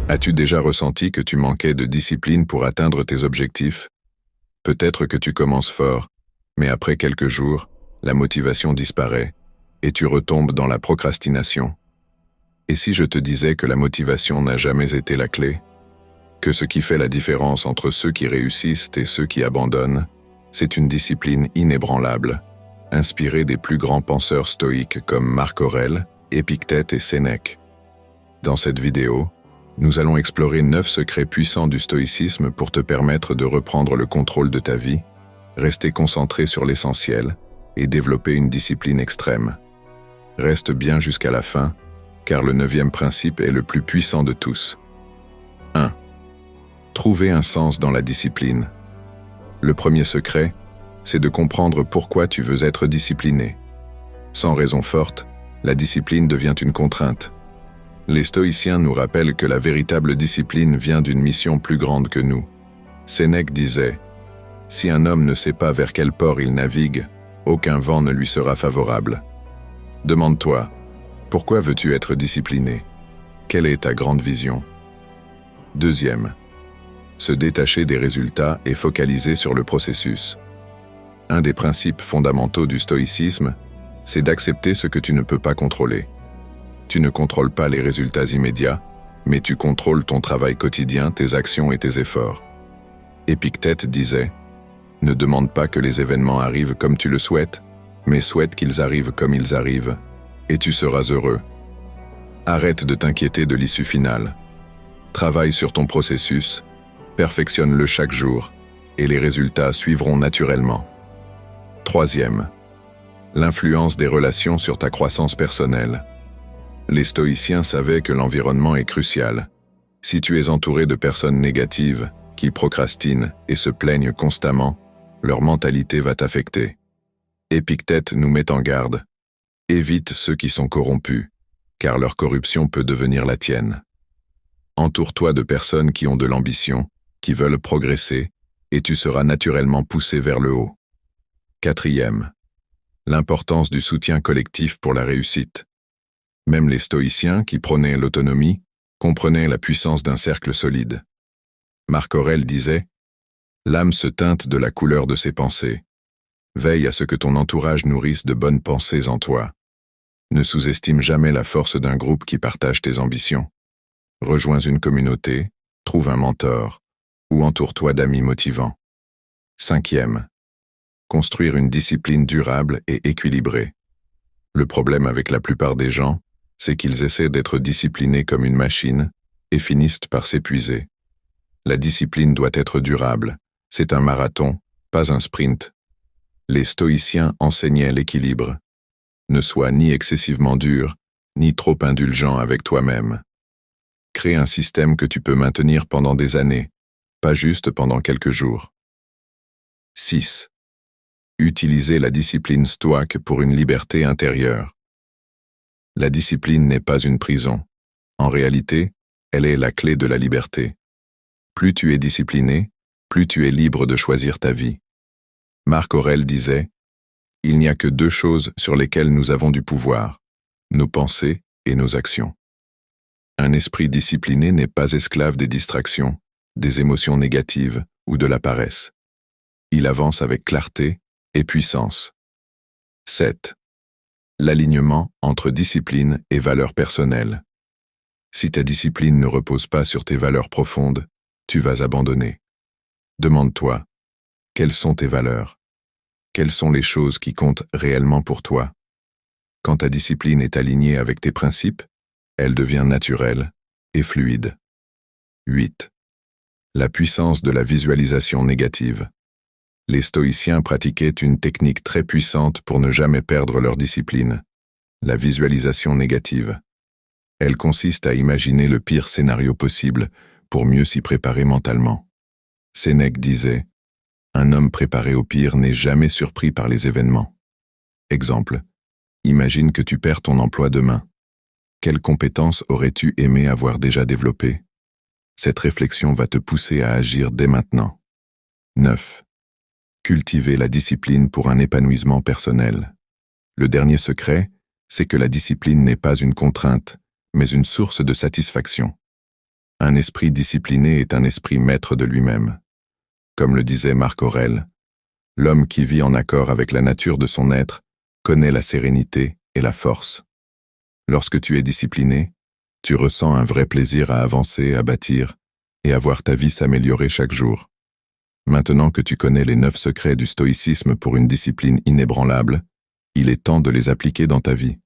As-tu déjà ressenti que tu manquais de discipline pour atteindre tes objectifs? Peut-être que tu commences fort, mais après quelques jours, la motivation disparaît et tu retombes dans la procrastination. Et si je te disais que la motivation n'a jamais été la clé? Que ce qui fait la différence entre ceux qui réussissent et ceux qui abandonnent, c'est une discipline inébranlable, inspirée des plus grands penseurs stoïques comme Marc Aurèle, Épictète et Sénèque. Dans cette vidéo, nous allons explorer 9 secrets puissants du stoïcisme pour te permettre de reprendre le contrôle de ta vie, rester concentré sur l'essentiel et développer une discipline extrême. Reste bien jusqu'à la fin, car le 9e principe est le plus puissant de tous. 1. Trouver un sens dans la discipline. Le premier secret, c'est de comprendre pourquoi tu veux être discipliné. Sans raison forte, la discipline devient une contrainte. Les stoïciens nous rappellent que la véritable discipline vient d'une mission plus grande que nous. Sénèque disait « Si un homme ne sait pas vers quel port il navigue, aucun vent ne lui sera favorable. » Demande-toi, pourquoi veux-tu être discipliné? Quelle est ta grande vision? Deuxième, se détacher des résultats et focaliser sur le processus. Un des principes fondamentaux du stoïcisme, c'est d'accepter ce que tu ne peux pas contrôler. Tu ne contrôles pas les résultats immédiats, mais tu contrôles ton travail quotidien, tes actions et tes efforts. Épictète disait « Ne demande pas que les événements arrivent comme tu le souhaites, mais souhaite qu'ils arrivent comme ils arrivent, et tu seras heureux. » Arrête de t'inquiéter de l'issue finale. Travaille sur ton processus, perfectionne-le chaque jour, et les résultats suivront naturellement. Troisième, l'influence des relations sur ta croissance personnelle. Les stoïciens savaient que l'environnement est crucial. Si tu es entouré de personnes négatives, qui procrastinent et se plaignent constamment, leur mentalité va t'affecter. Épictète nous met en garde. Évite ceux qui sont corrompus, car leur corruption peut devenir la tienne. Entoure-toi de personnes qui ont de l'ambition, qui veulent progresser, et tu seras naturellement poussé vers le haut. Quatrième, l'importance du soutien collectif pour la réussite. Même les stoïciens, qui prônaient l'autonomie, comprenaient la puissance d'un cercle solide. Marc Aurèle disait « L'âme se teinte de la couleur de ses pensées. Veille à ce que ton entourage nourrisse de bonnes pensées en toi. Ne sous-estime jamais la force d'un groupe qui partage tes ambitions. Rejoins une communauté, trouve un mentor, ou entoure-toi d'amis motivants. » Cinquième, construire une discipline durable et équilibrée. Le problème avec la plupart des gens, c'est qu'ils essaient d'être disciplinés comme une machine et finissent par s'épuiser. La discipline doit être durable. C'est un marathon, pas un sprint. Les stoïciens enseignaient l'équilibre. Ne sois ni excessivement dur, ni trop indulgent avec toi-même. Crée un système que tu peux maintenir pendant des années, pas juste pendant quelques jours. 6. Utilisez la discipline stoïque pour une liberté intérieure. La discipline n'est pas une prison. En réalité, elle est la clé de la liberté. Plus tu es discipliné, plus tu es libre de choisir ta vie. Marc Aurèle disait « Il n'y a que 2 choses sur lesquelles nous avons du pouvoir, nos pensées et nos actions. » Un esprit discipliné n'est pas esclave des distractions, des émotions négatives ou de la paresse. Il avance avec clarté et puissance. 7. L'alignement entre discipline et valeurs personnelles. Si ta discipline ne repose pas sur tes valeurs profondes, tu vas abandonner. Demande-toi, quelles sont tes valeurs? Quelles sont les choses qui comptent réellement pour toi? Quand ta discipline est alignée avec tes principes, elle devient naturelle et fluide. 8. La puissance de la visualisation négative. Les stoïciens pratiquaient une technique très puissante pour ne jamais perdre leur discipline, la visualisation négative. Elle consiste à imaginer le pire scénario possible pour mieux s'y préparer mentalement. Sénèque disait « Un homme préparé au pire n'est jamais surpris par les événements. » Exemple, imagine que tu perds ton emploi demain. Quelles compétences aurais-tu aimé avoir déjà développées? Cette réflexion va te pousser à agir dès maintenant. 9. Cultiver la discipline pour un épanouissement personnel. Le dernier secret, c'est que la discipline n'est pas une contrainte, mais une source de satisfaction. Un esprit discipliné est un esprit maître de lui-même. Comme le disait Marc Aurèle, l'homme qui vit en accord avec la nature de son être connaît la sérénité et la force. Lorsque tu es discipliné, tu ressens un vrai plaisir à avancer, à bâtir et à voir ta vie s'améliorer chaque jour. Maintenant que tu connais les 9 secrets du stoïcisme pour une discipline inébranlable, il est temps de les appliquer dans ta vie.